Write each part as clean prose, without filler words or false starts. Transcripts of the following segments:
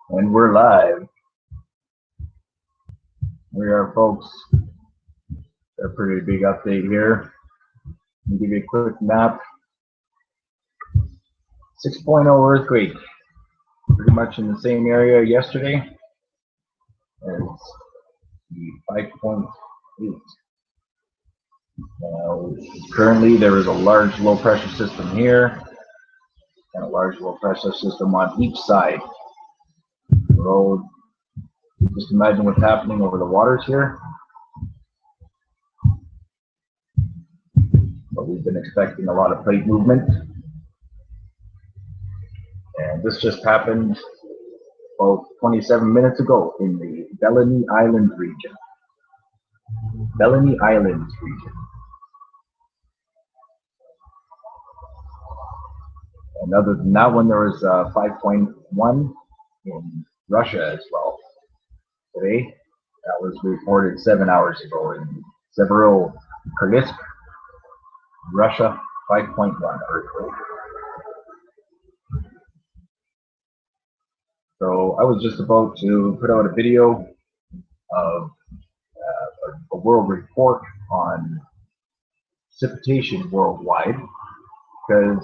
And we're live. We are, folks. A pretty big update here. I'll give you a quick map. 6.0 earthquake, pretty much in the same area yesterday as the 5.8. Currently, there is a large low pressure system here and a large low pressure system on each side of the road. Just imagine what's happening over the waters here. But we've been expecting a lot of plate movement. And this just happened about 27 minutes ago in the Bellany Island region. Bellany Islands region. And other than that one, there was 5.1 in Russia as well. Today, that was reported 7 hours ago in Severodvinsk, Russia, 5.1 earthquake. So I was just about to put out a video of a world report on precipitation worldwide, because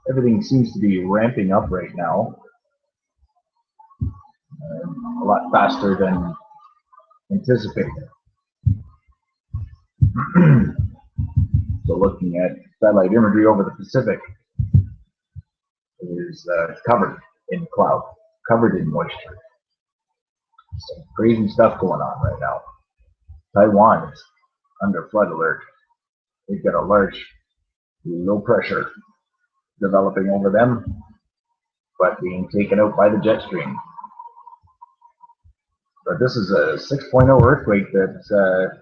everything seems to be ramping up right now, a lot faster than anticipated. So looking at satellite imagery over the Pacific, it is covered in cloud, covered in moisture. Some crazy stuff going on right now. Taiwan is under flood alert. They've got a large low pressure developing over them, but being taken out by the jet stream. But this is a 6.0 earthquake that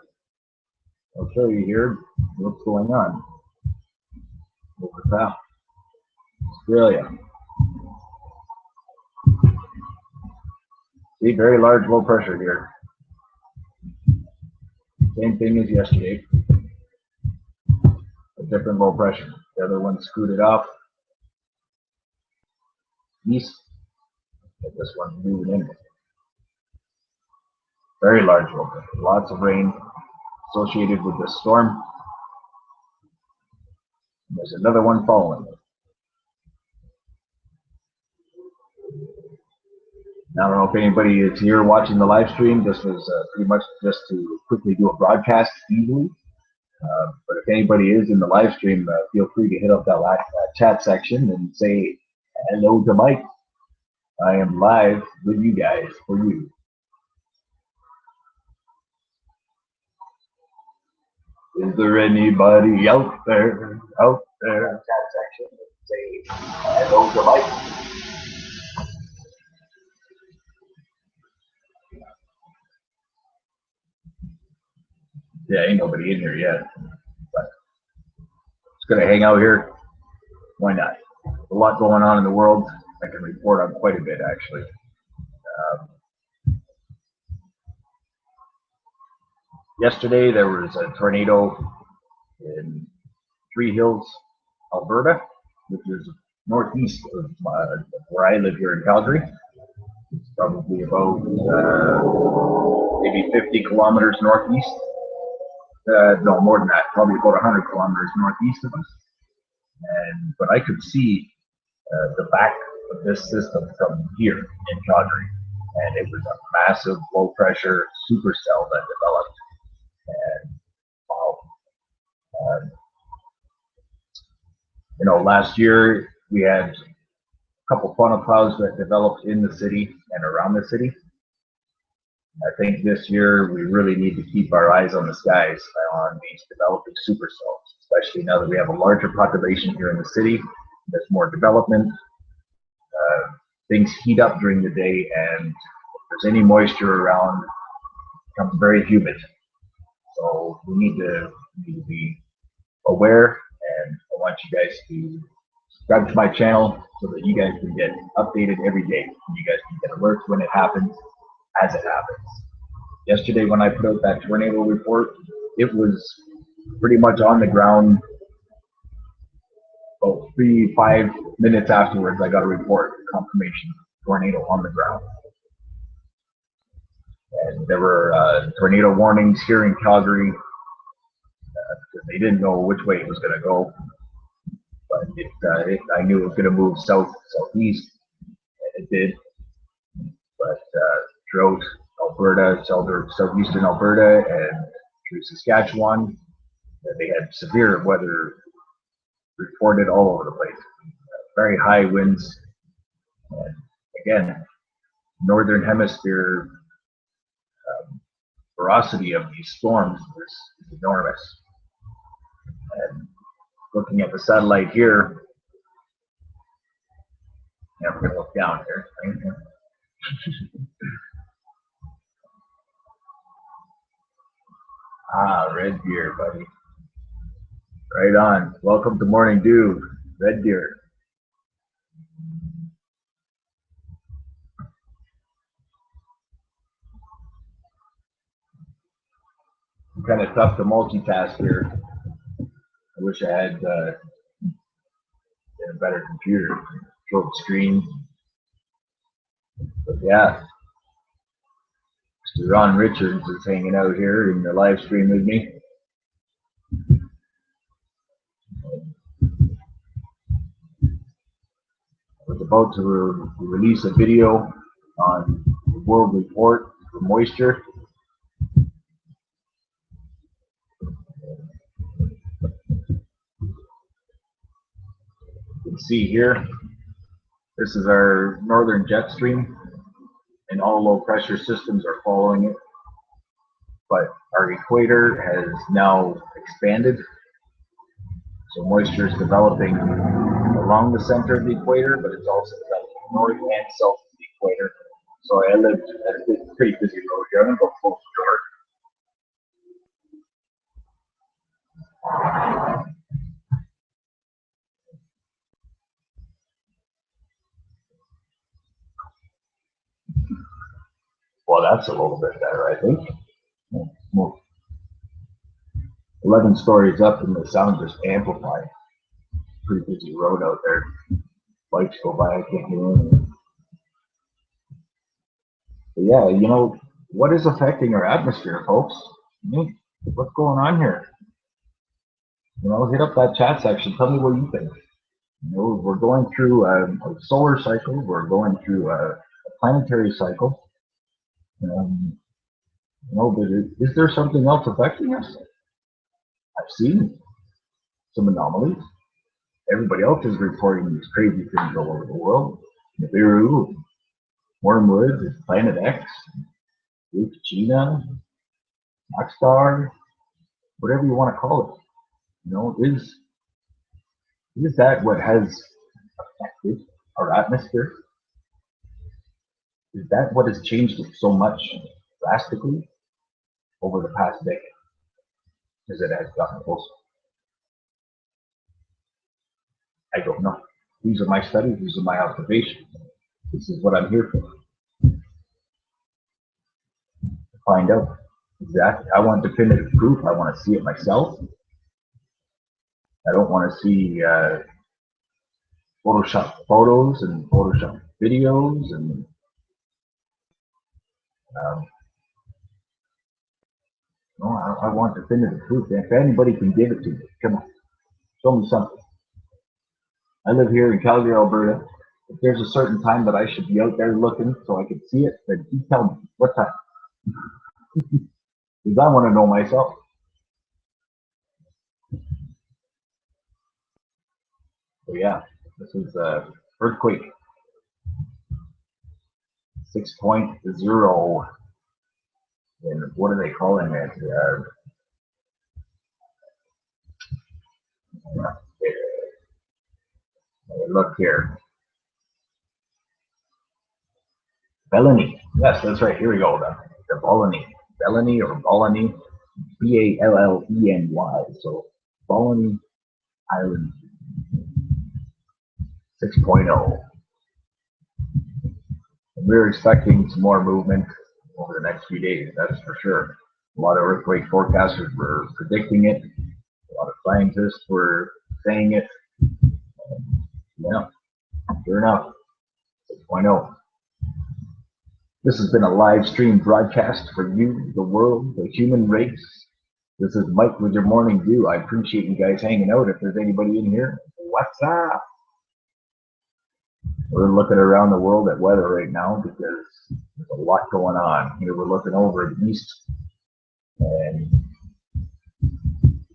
I'll show you here what's going on over south Australia. See, very large low pressure here. Same thing as yesterday. A different low pressure. The other one scooted off east, but this one's moving in. Very large low pressure. Lots of rain associated with this storm. And there's another one following it. Now, I don't know if anybody is here watching the live stream. This was pretty much just to quickly do a broadcast easily. But if anybody is in the live stream, feel free to hit up that chat section and say hello to Mike. I am live with you guys for you. Is there anybody out there? Chat section, say hello to Mike. Yeah, ain't nobody in here yet, but it's gonna hang out here. Why not? A lot going on in the world. I can report on quite a bit, actually. Yesterday there was a tornado in Three Hills, Alberta, which is northeast of where I live here in Calgary. It's probably about maybe 50 kilometers northeast. No, more than that, probably about 100 kilometers northeast of us. But I could see the back of this system from here in Calgary, and it was a massive low pressure supercell that developed. And wow, last year we had a couple funnel clouds that developed in the city and around the city. I think this year we really need to keep our eyes on the skies on these developing supercells, especially now that we have a larger population here in the city. There's more development. Things heat up during the day, and if there's any moisture around, it becomes very humid. So we need to be aware, and I want you guys to subscribe to my channel so that you guys can get updated every day. You guys can get alerts when it happens, as it happens. Yesterday when I put out that tornado report, it was pretty much on the ground. About 3-5 minutes afterwards, I got a report confirmation tornado on the ground. And there were tornado warnings here in Calgary because they didn't know which way it was going to go. But I knew it was going to move southeast, and it did. But throughout Alberta, southeastern Alberta, and through Saskatchewan, they had severe weather reported all over the place. Very high winds. And again, northern hemisphere ferocity of these storms is enormous. And looking at the satellite here, yeah, we're going to look down here. Right? Red deer, buddy. Right on. Welcome to Morning Dew, red deer. I'm kind of tough to multitask here. I wish I had a better computer, short screen. But yeah, Mr. Ron Richards is hanging out here in the live stream with me. I was about to release a video on the World Report for moisture. You can see here, this is our northern jet stream, and all low pressure systems are following it. But our equator has now expanded, so moisture is developing along the center of the equator, but it's also developing north and south of the equator. So I live at a pretty busy road here. I'm going to go close to her. Well, that's a little bit better, I think. 11 stories up and the sound just amplified. Pretty busy road out there. Bikes go by, I can't hear anything. But yeah, you know, what is affecting our atmosphere, folks? What's going on here? You know, hit up that chat section. Tell me what you think. You know, we're going through a solar cycle. We're going through a planetary cycle. You know, but is there something else affecting us? I've seen some anomalies. Everybody else is reporting these crazy things all over the world. Nibiru, Wormwood, Planet X, China, Rockstar, whatever you want to call it. You know, is that what has affected our atmosphere? Is that what has changed it so much drastically over the past decade? As it has gotten closer? I don't know. These are my studies. These are my observations. This is what I'm here for. To find out exactly. I want definitive proof. I want to see it myself. I don't want to see Photoshop photos and Photoshop videos and no, I want definitive proof. If anybody can give it to me, come on, show me something. I live here in Calgary, Alberta. If there's a certain time that I should be out there looking so I can see it, then you tell me what time. Because I want to know myself. So yeah, this is earthquake 6.0. And what are they calling it? Look here. Bellany. Yes, that's right. Here we go. The Balleny. Bellany or Balleny. Balleny. So Balleny Island 6.0. We're expecting some more movement over the next few days, that's for sure. A lot of earthquake forecasters were predicting it. A lot of scientists were saying it. Yeah, sure enough, 6.0. This has been a live stream broadcast for you, the world, the human race. This is Mike with your morning dew. I appreciate you guys hanging out. If there's anybody in here, what's up? We're looking around the world at weather right now because there's a lot going on. Here we're looking over the east, and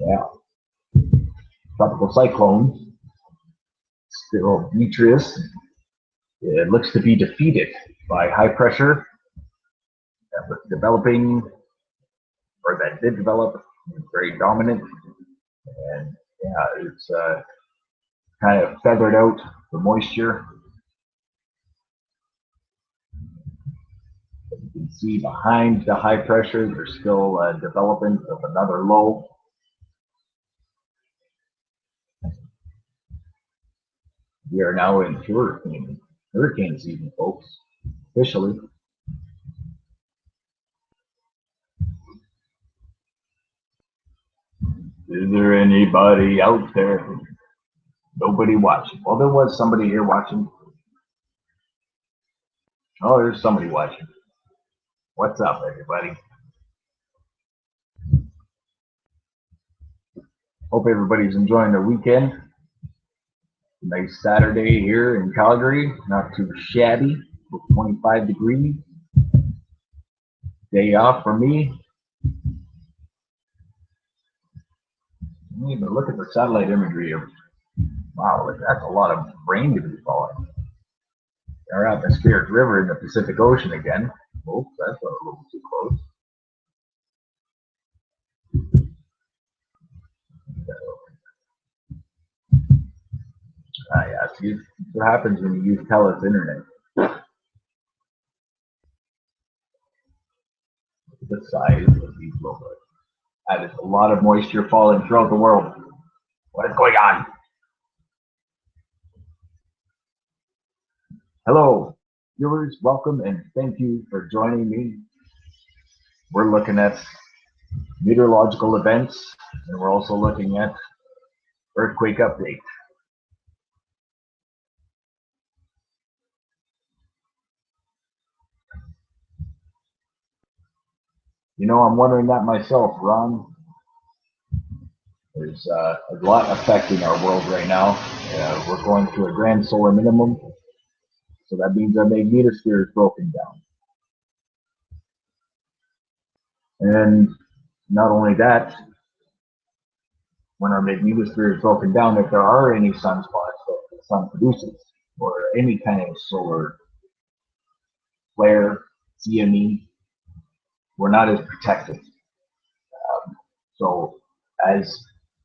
yeah, tropical cyclones. Still, Demetrius, it looks to be defeated by high pressure that was developing, or that did develop, very dominant, and yeah, it's kind of feathered out the moisture. You can see behind the high pressure, there's still development of another low. We are now in hurricane season, folks, officially. Is there anybody out there? Nobody watching. Well, there was somebody here watching. Oh, there's somebody watching. What's up, everybody? Hope everybody's enjoying their weekend. Nice Saturday here in Calgary. Not too shabby. 25 degrees. Day off for me. Even look at the satellite imagery of, wow, that's a lot of rain to be falling. Our atmospheric river in the Pacific Ocean again. Oops, that's a little too close. Yeah, see what happens when you use TELUS internet. Look at the size of these little bits. That is a lot of moisture falling throughout the world. What is going on? Hello, viewers, welcome and thank you for joining me. We're looking at meteorological events, and we're also looking at earthquake update. You know, I'm wondering that myself, Ron. There's a lot affecting our world right now. We're going through a grand solar minimum, so that means our magnetosphere is broken down. And not only that, when our magnetosphere is broken down, if there are any sunspots that the sun produces, or any kind of solar flare, CME, we're not as protected. So as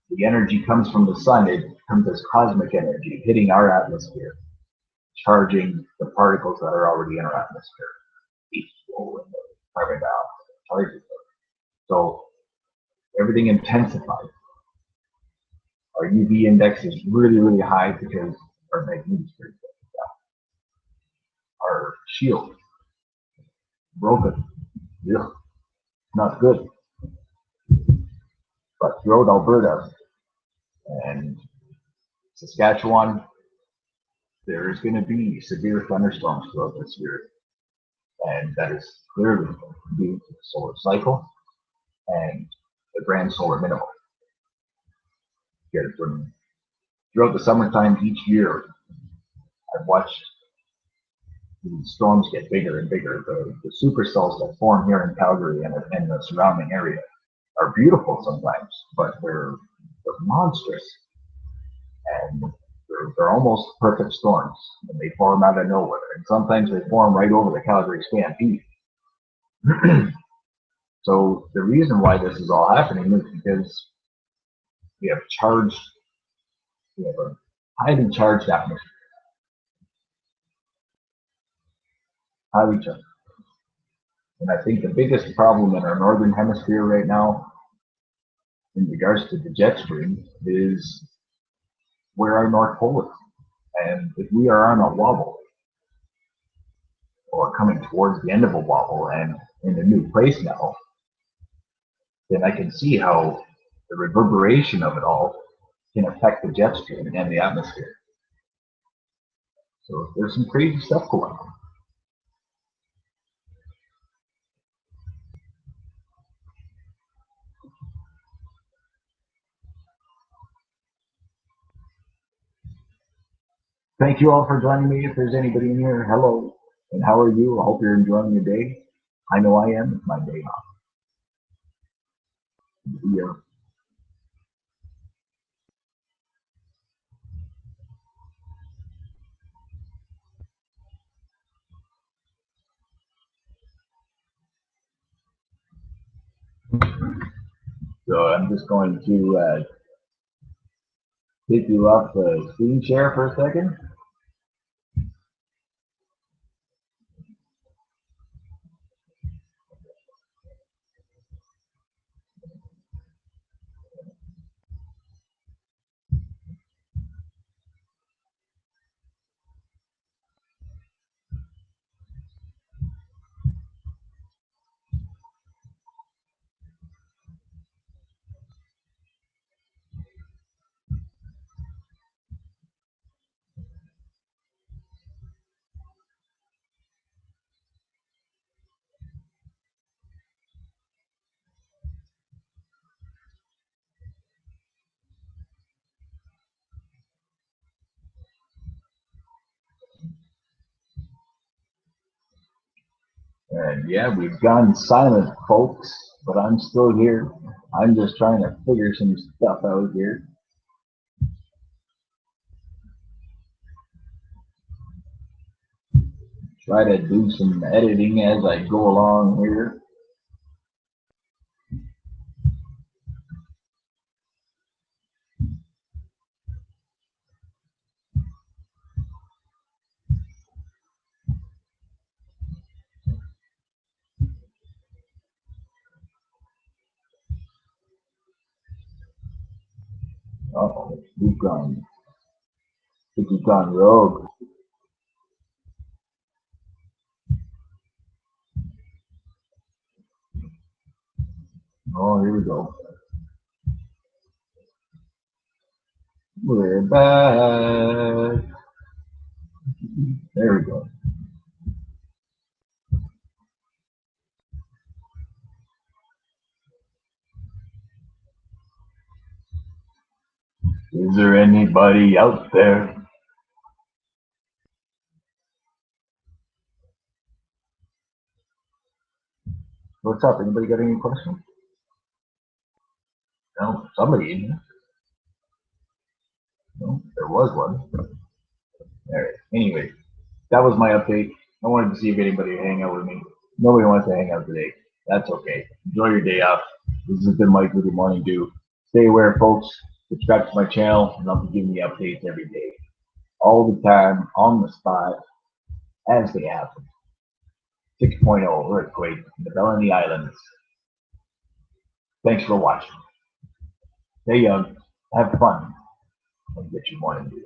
the energy comes from the sun, it comes as cosmic energy hitting our atmosphere, charging the particles that are already in our atmosphere. H2O and the carbon dioxide charges them. So everything intensifies. Our UV index is really, really high because our magnetosphere is down. Our shield broken. Yeah, not good. But throughout Alberta and Saskatchewan, there's going to be severe thunderstorms throughout this year. And that is clearly due to the solar cycle and the grand solar minimum. Because throughout the summertime each year, I've watched these storms get bigger and bigger. The supercells that form here in Calgary and the surrounding area are beautiful sometimes, but they're monstrous. And they're almost perfect storms, and they form out of nowhere. And sometimes they form right over the Calgary Stampede. So the reason why this is all happening is because we have a highly charged atmosphere. Highly charged. And I think the biggest problem in our northern hemisphere right now, in regards to the jet stream, is where our North Pole is. And if we are on a wobble, or coming towards the end of a wobble and in a new place now, then I can see how the reverberation of it all can affect the jet stream and the atmosphere. So there's some crazy stuff going on. Thank you all for joining me. If there's anybody in here, hello, and how are you? I hope you're enjoying your day. I know I am. It's my day off. Yeah. So I'm just going to take you off the screen share for a second. And yeah, we've gone silent, folks, but I'm still here. I'm just trying to figure some stuff out here. Try to do some editing as I go along here. Uh-oh, we've gone rogue. Oh, here we go. We're back. There we go. Is there anybody out there? What's up? Anybody got any questions? No, somebody in here. No, there was one. There. Anyway, that was my update. I wanted to see if anybody would hang out with me. Nobody wants to hang out today. That's okay. Enjoy your day off. This has been Mike with your morning dew. Stay aware, folks. Subscribe to my channel, and I'll be giving you updates every day, all the time, on the spot, as they happen. 6.0 earthquake in the Bellini Islands. Thanks for watching. Stay young, have fun, and get your morning dew.